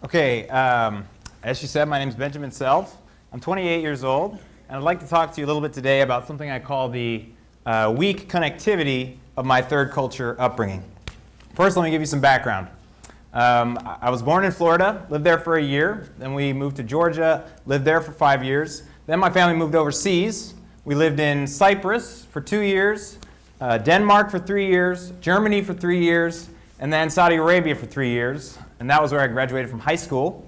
Okay, as she said, my name is Benjamin Self. I'm 28 years old, and I'd like to talk to you a little bit today about something I call the weak connectivity of my third culture upbringing. First, let me give you some background. I was born in Florida, lived there for a year. Then we moved to Georgia, lived there for 5 years. Then my family moved overseas. We lived in Cyprus for 2 years, Denmark for 3 years, Germany for 3 years, and then Saudi Arabia for 3 years. And that was where I graduated from high school.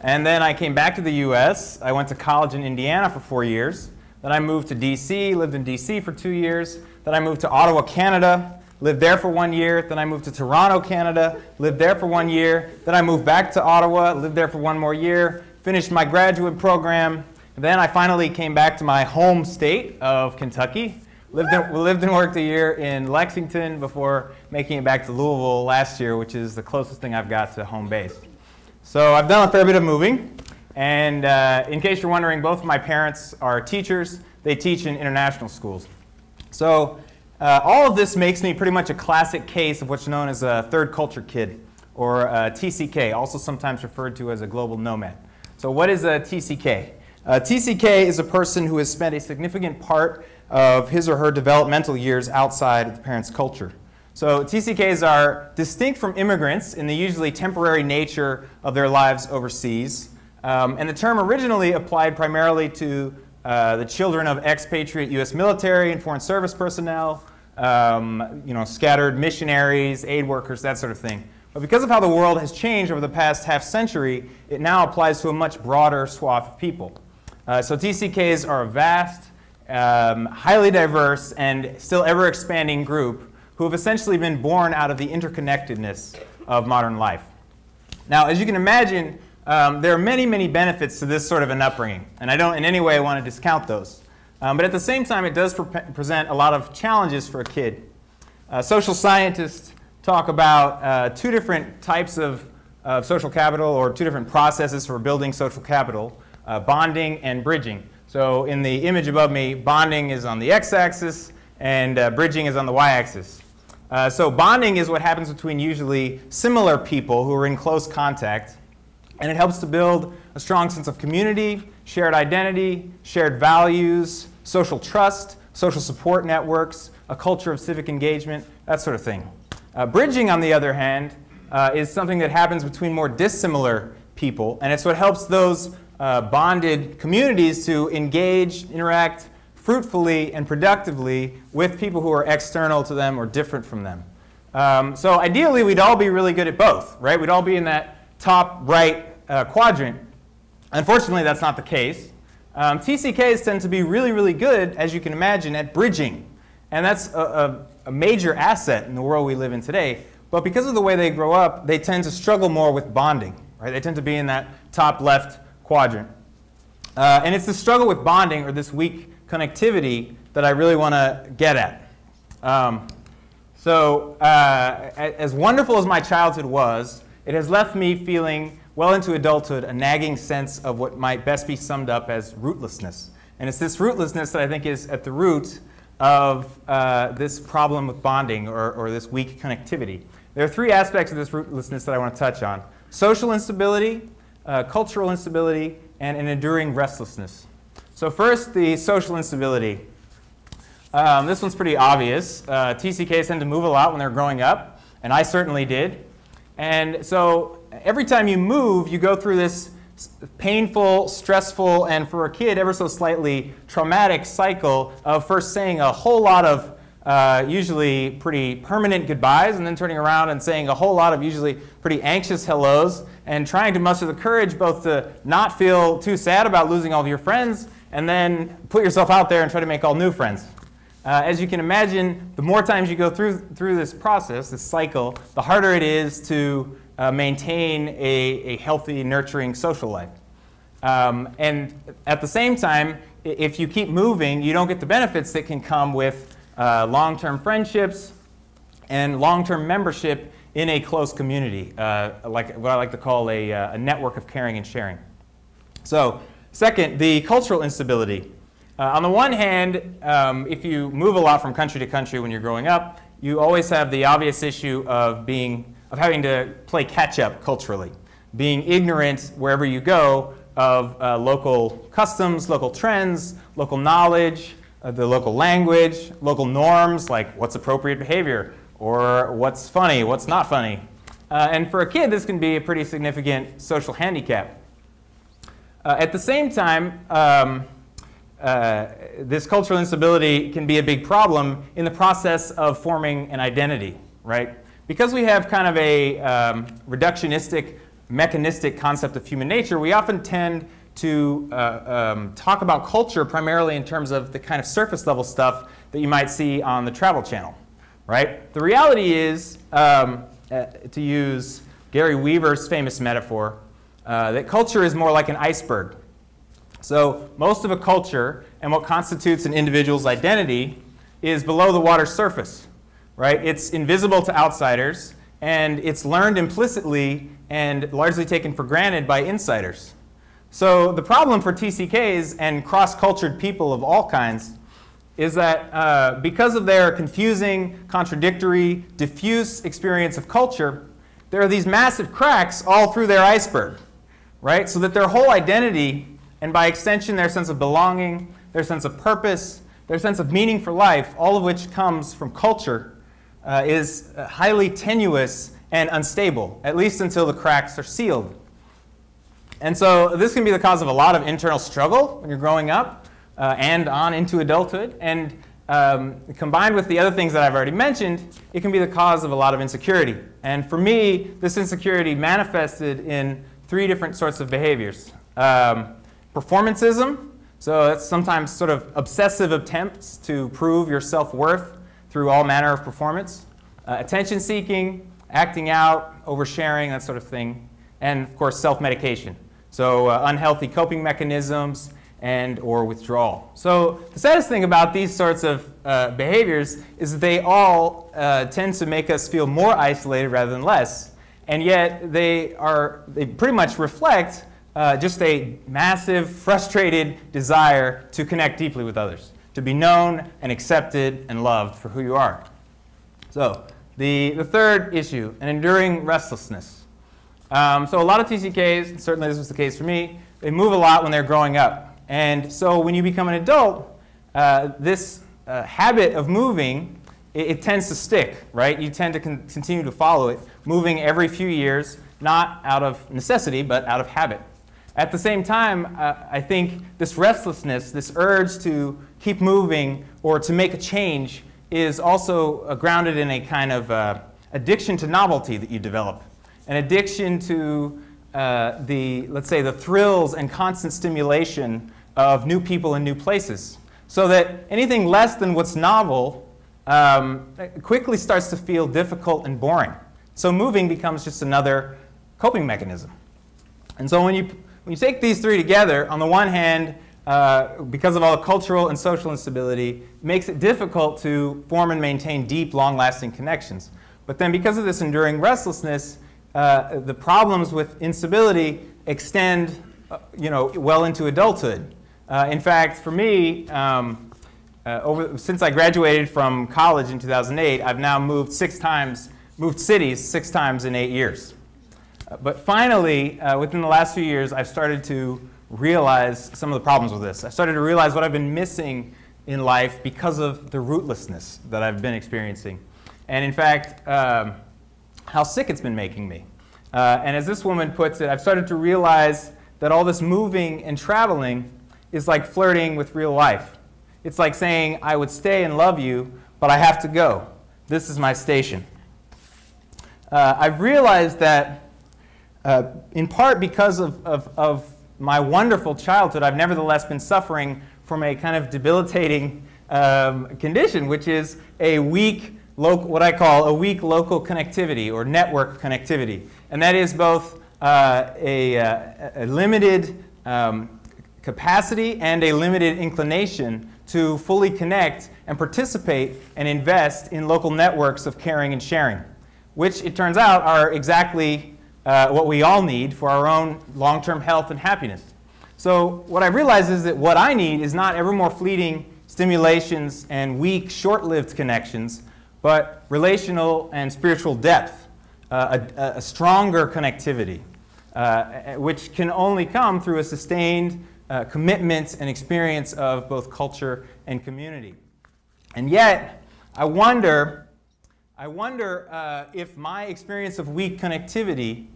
And then I came back to the US. I went to college in Indiana for 4 years. Then I moved to DC, lived in DC for 2 years. Then I moved to Ottawa, Canada, lived there for 1 year. Then I moved to Toronto, Canada, lived there for 1 year. Then I moved back to Ottawa, lived there for 1 more year, finished my graduate program. And then I finally came back to my home state of Kentucky. Lived and worked a year in Lexington before making it back to Louisville last year, which is the closest thing I've got to home base. So I've done a fair bit of moving. And in case you're wondering, both of my parents are teachers. They teach in international schools. So all of this makes me pretty much a classic case of what's known as a third culture kid, or a TCK, also sometimes referred to as a global nomad. So what is a TCK? A TCK is a person who has spent a significant part of his or her developmental years outside of the parent's culture. So TCKs are distinct from immigrants in the usually temporary nature of their lives overseas. And the term originally applied primarily to the children of expatriate US military and foreign service personnel, scattered missionaries, aid workers, that sort of thing. But because of how the world has changed over the past half century, it now applies to a much broader swath of people. So TCKs are a vast, highly diverse, and still ever-expanding group who have essentially been born out of the interconnectedness of modern life. Now, as you can imagine, there are many, many benefits to this sort of an upbringing, and I don't in any way want to discount those. But at the same time, it does present a lot of challenges for a kid. Social scientists talk about 2 different types of social capital, or 2 different processes for building social capital, bonding and bridging. So in the image above me, bonding is on the x-axis, and bridging is on the y-axis. So bonding is what happens between usually similar people who are in close contact, and it helps to build a strong sense of community, shared identity, shared values, social trust, social support networks, a culture of civic engagement, that sort of thing. Bridging, on the other hand, is something that happens between more dissimilar people, and it's what helps those bonded communities to engage, interact fruitfully and productively with people who are external to them or different from them. So ideally, we'd all be really good at both, right? We'd all be in that top right quadrant. Unfortunately, that's not the case. TCKs tend to be really, really good, as you can imagine, at bridging. And that's a major asset in the world we live in today. But because of the way they grow up, they tend to struggle more with bonding, right? They tend to be in that top left quadrant. And it's the struggle with bonding, or this weak connectivity, that I really want to get at. As wonderful as my childhood was, it has left me feeling, well into adulthood, a nagging sense of what might best be summed up as rootlessness. And it's this rootlessness that I think is at the root of this problem with bonding, or this weak connectivity. There are 3 aspects of this rootlessness that I want to touch on: social instability, cultural instability, and an enduring restlessness. So first, the social instability. This one's pretty obvious. TCKs tend to move a lot when they're growing up, and I certainly did. And so every time you move, you go through this painful, stressful, and for a kid, ever so slightly traumatic cycle of first saying a whole lot of usually pretty permanent goodbyes, and then turning around and saying a whole lot of usually pretty anxious hellos, and trying to muster the courage both to not feel too sad about losing all of your friends, and then put yourself out there and try to make all new friends. As you can imagine, the more times you go through this process, this cycle, the harder it is to maintain a healthy, nurturing social life. And at the same time, if you keep moving, you don't get the benefits that can come with long-term friendships and long-term membership in a close community, like what I like to call a network of caring and sharing. So, second, the cultural instability. On the one hand, if you move a lot from country to country when you're growing up, you always have the obvious issue of having to play catch-up culturally. being ignorant wherever you go of local customs, local trends, local knowledge, the local language, local norms, like what's appropriate behavior, or what's funny, what's not funny. And for a kid, this can be a pretty significant social handicap. At the same time, this cultural instability can be a big problem in the process of forming an identity, right? Because we have kind of a reductionistic, mechanistic concept of human nature, we often tend to talk about culture primarily in terms of the kind of surface level stuff that you might see on the Travel Channel, right? The reality is, to use Gary Weaver's famous metaphor, that culture is more like an iceberg. So most of a culture and what constitutes an individual's identity is below the water's surface, right? It's invisible to outsiders, and it's learned implicitly and largely taken for granted by insiders. So the problem for TCKs and cross-cultured people of all kinds is that because of their confusing, contradictory, diffuse experience of culture, there are these massive cracks all through their iceberg, right? So that their whole identity, and by extension their sense of belonging, their sense of purpose, their sense of meaning for life, all of which comes from culture, is highly tenuous and unstable, at least until the cracks are sealed. And so this can be the cause of a lot of internal struggle when you're growing up and on into adulthood. And combined with the other things that I've already mentioned, it can be the cause of a lot of insecurity. And for me, this insecurity manifested in 3 different sorts of behaviors. Performancism, so that's sometimes sort of obsessive attempts to prove your self-worth through all manner of performance. Attention seeking, acting out, oversharing, that sort of thing. And of course, self-medication. So unhealthy coping mechanisms and or withdrawal. So the saddest thing about these sorts of behaviors is that they all tend to make us feel more isolated rather than less. And yet they pretty much reflect just a massive, frustrated desire to connect deeply with others, to be known and accepted and loved for who you are. So the third issue, an enduring restlessness. So a lot of TCKs, certainly this was the case for me, they move a lot when they're growing up. And so when you become an adult, this habit of moving, it tends to stick, right? You tend to continue to follow it, moving every few years, not out of necessity, but out of habit. At the same time, I think this restlessness, this urge to keep moving or to make a change is also grounded in a kind of addiction to novelty that you develop. An addiction to let's say, the thrills and constant stimulation of new people and new places. So that anything less than what's novel quickly starts to feel difficult and boring. So moving becomes just another coping mechanism. And so when you take these 3 together, on the one hand, because of all the cultural and social instability, it makes it difficult to form and maintain deep, long-lasting connections. But then because of this enduring restlessness, the problems with instability extend well into adulthood. In fact, for me, since I graduated from college in 2008, I've now moved cities 6 times in 8 years. But finally, within the last few years, I've started to realize some of the problems with this. I've started to realize what I've been missing in life because of the rootlessness that I've been experiencing. And in fact, how sick it's been making me. And as this woman puts it, I've started to realize that all this moving and traveling is like flirting with real life. It's like saying, I would stay and love you, but I have to go. This is my station. I've realized that in part because of my wonderful childhood, I've nevertheless been suffering from a kind of debilitating condition, which is a weak, what I call a weak local connectivity or network connectivity. And that is both a limited capacity and a limited inclination to fully connect and participate and invest in local networks of caring and sharing, which it turns out are exactly what we all need for our own long-term health and happiness. So what I realize is that what I need is not ever more fleeting stimulations and weak, short-lived connections, but relational and spiritual depth, a stronger connectivity, which can only come through a sustained commitment and experience of both culture and community. And yet, I wonder if my experience of weak connectivity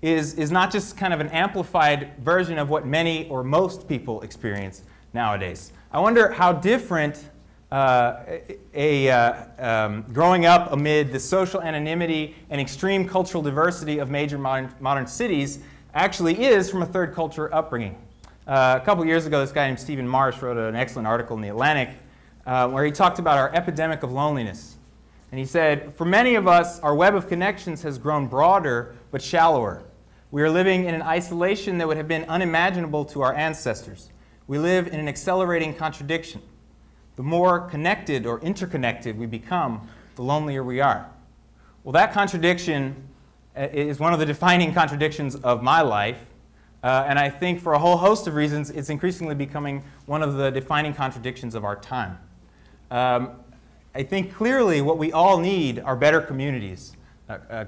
is not just kind of an amplified version of what many or most people experience nowadays. I wonder how different growing up amid the social anonymity and extreme cultural diversity of major modern cities actually is from a third culture upbringing. A couple years ago, this guy named Stephen Marsh wrote an excellent article in The Atlantic where he talked about our epidemic of loneliness. And he said, for many of us, our web of connections has grown broader but shallower. We are living in an isolation that would have been unimaginable to our ancestors. We live in an accelerating contradiction. The more connected or interconnected we become, the lonelier we are. Well, that contradiction is one of the defining contradictions of my life. And I think for a whole host of reasons, it's increasingly becoming one of the defining contradictions of our time. I think clearly what we all need are better communities,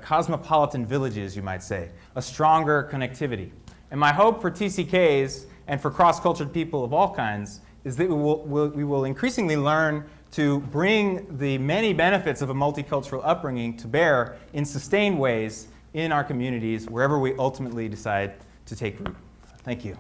cosmopolitan villages, you might say, a stronger connectivity. And my hope for TCKs and for cross-cultured people of all kinds is that we will increasingly learn to bring the many benefits of a multicultural upbringing to bear in sustained ways in our communities, wherever we ultimately decide to take root. Thank you.